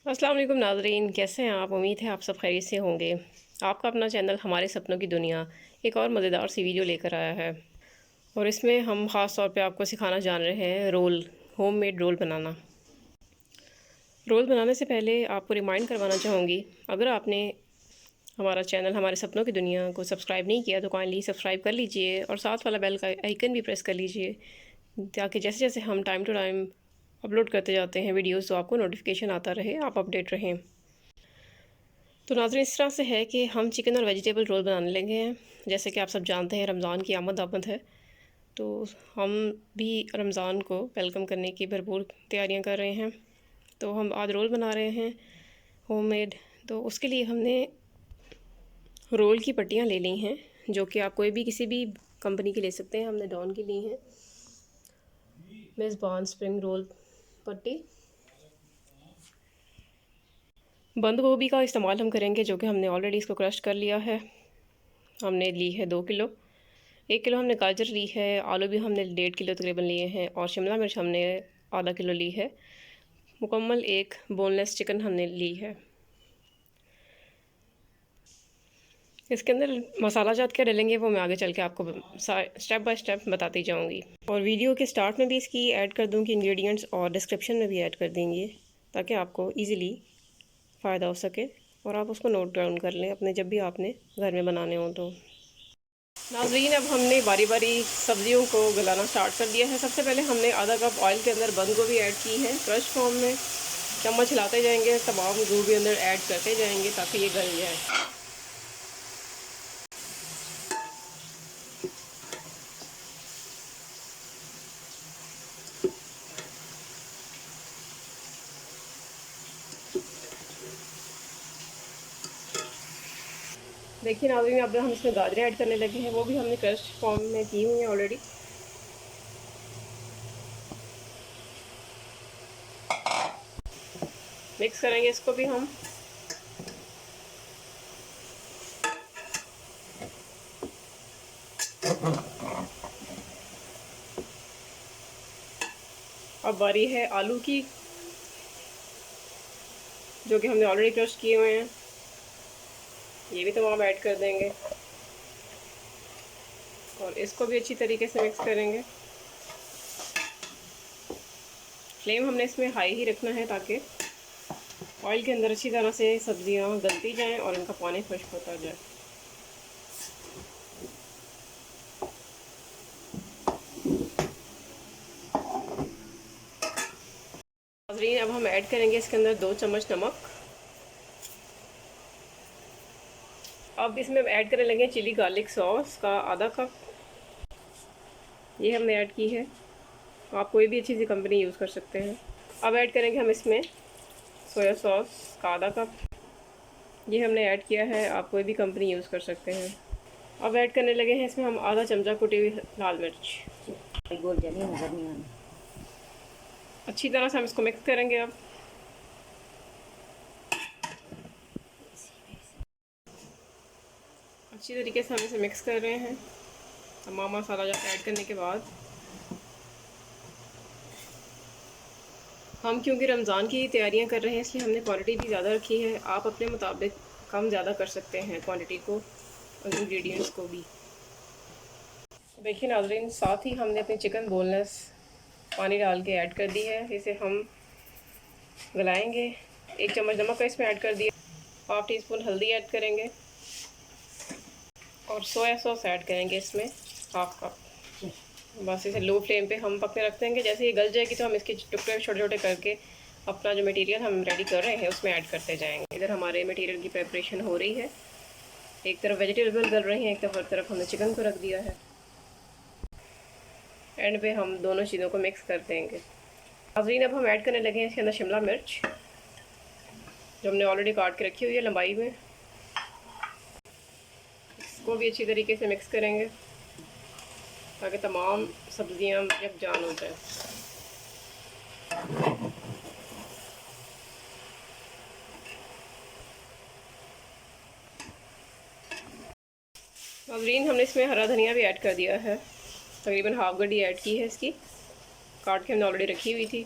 अस्सलाम वालेकुम नाज़रीन, कैसे हैं आप? उम्मीद है आप सब खैरियत से होंगे। आपका अपना चैनल हमारे सपनों की दुनिया एक और मज़ेदार सी वीडियो लेकर आया है और इसमें हम ख़ास तौर पे आपको सिखाना जान रहे हैं होममेड रोल बनाना। रोल बनाने से पहले आपको रिमाइंड करवाना चाहूँगी, अगर आपने हमारा चैनल हमारे सपनों की दुनिया को सब्सक्राइब नहीं किया तो काइंडली सब्सक्राइब कर लीजिए और साथ वाला बेल का आइकन भी प्रेस कर लीजिए, ताकि जैसे जैसे हम टाइम टू टाइम अपलोड करते जाते हैं वीडियोस, तो आपको नोटिफिकेशन आता रहे, आप अपडेट रहें। तो नाज़रीन, इस तरह से है कि हम चिकन और वेजिटेबल रोल बनाने लगे हैं। जैसे कि आप सब जानते हैं, रमज़ान की आमद है, तो हम भी रमज़ान को वेलकम करने की भरपूर तैयारियां कर रहे हैं। तो हम आज रोल बना रहे हैं होममेड। तो उसके लिए हमने रोल की पट्टियां ले ली हैं, जो कि आप कोई भी किसी भी कंपनी की ले सकते हैं। हमने डॉन की ली हैं, मेज़बान स्प्रिंग रोल पट्टी। बंद गोभी का इस्तेमाल हम करेंगे, जो कि हमने ऑलरेडी इसको क्रश कर लिया है। हमने ली है 2 किलो। 1 किलो हमने गाजर ली है, आलू भी हमने 1.5 किलो तकरीबन लिए हैं और शिमला मिर्च हमने आधा किलो ली है। मुकम्मल एक बोनलेस चिकन हमने ली है। इसके अंदर मसाला जात क्या डलेंगे वो मैं आगे चल के आपको स्टेप बाय स्टेप बताती जाऊंगी, और वीडियो के स्टार्ट में भी इसकी ऐड कर दूंगी इंग्रेडिएंट्स, और डिस्क्रिप्शन में भी ऐड कर देंगे, ताकि आपको ईज़िली फ़ायदा हो सके और आप उसको नोट डाउन कर लें अपने जब भी आपने घर में बनाने हो तो। नाज़रीन, अब हमने बारी बारी सब्जियों को गलाना स्टार्ट कर दिया है। सबसे पहले हमने आधा कप ऑयल के अंदर बंद गोभी ऐड की है क्रश फॉर्म में। चम्मच हिलाते जाएंगे, तमाम गोभी अंदर ऐड करते जाएंगे ताकि ये गल जाए। देखिए नाज़रीन, अब हम इसमें गाजरें ऐड करने लगे हैं, वो भी हमने क्रश फॉर्म में की हुई हैं ऑलरेडी। मिक्स करेंगे इसको भी हम। अब बारी है आलू की, जो कि हमने ऑलरेडी क्रश किए हुए हैं। ये भी तमाम ऐड कर देंगे और इसको भी अच्छी तरीके से मिक्स करेंगे। फ्लेम हमने इसमें हाई ही रखना है, ताकि ऑयल के अंदर अच्छी तरह से सब्जियां गलती जाएं और इनका पानी खुश्क होता जाए। नाज़रीन, अब हम ऐड करेंगे इसके अंदर 2 चम्मच नमक। अब इसमें ऐड करने लगे चिली गार्लिक सॉस का आधा कप, ये हमने ऐड की है। आप कोई भी अच्छी सी कंपनी यूज़ कर सकते हैं। अब ऐड करेंगे हम इसमें सोया सॉस का आधा कप, ये हमने ऐड किया है। आप कोई भी कंपनी यूज़ कर सकते हैं। अब ऐड करने लगे हैं इसमें हम आधा चमचा कुटी हुई लाल मिर्च। गोल जली नजर नहीं आना। अच्छी तरह से हम इसको मिक्स करेंगे। अब अच्छी तरीके से हम इसे मिक्स कर रहे हैं। तमाम मसाला ऐड करने के बाद हम, क्योंकि रमज़ान की तैयारियां कर रहे हैं, इसलिए हमने क्वांटिटी भी ज़्यादा रखी है। आप अपने मुताबिक कम ज़्यादा कर सकते हैं क्वांटिटी को और इंग्रेडिएंट्स को भी। देखिए नाज़रीन, साथ ही हमने अपनी चिकन बोनलेस पानी डाल के ऐड कर दी है। इसे हम गलाएंगे। 1 चम्मच नमक का इसमें ऐड कर दिया, हाफ़ टी स्पून हल्दी ऐड करेंगे और सोया सॉस ऐड करेंगे इसमें हाफ़ कप। बस इसे लो फ्लेम पे हम पकने रख देंगे। जैसे ये गल जाएगी तो हम इसके टुकड़े छोटे छोटे करके अपना जो मटेरियल हम रेडी कर रहे हैं उसमें ऐड करते जाएंगे। इधर हमारे मटेरियल की प्रिपरेशन हो रही है, एक तरफ वेजिटेबल गल रही हैं, एक तरफ हमने चिकन को रख दिया है। एंड पे हम दोनों चीज़ों को मिक्स कर देंगे। नाज़रीन, अब हम ऐड करने लगे हैं इसके अंदर शिमला मिर्च, जो हमने ऑलरेडी काट के रखी हुई है लंबाई में। इसको भी अच्छी तरीके से मिक्स करेंगे ताकि तमाम सब्जियां यकजान हो जाए। नाज़रीन, हमने इसमें हरा धनिया भी ऐड कर दिया है, तकरीबन हाफ गड्डी ऐड की है इसकी, काट के हमने ऑलरेडी रखी हुई थी।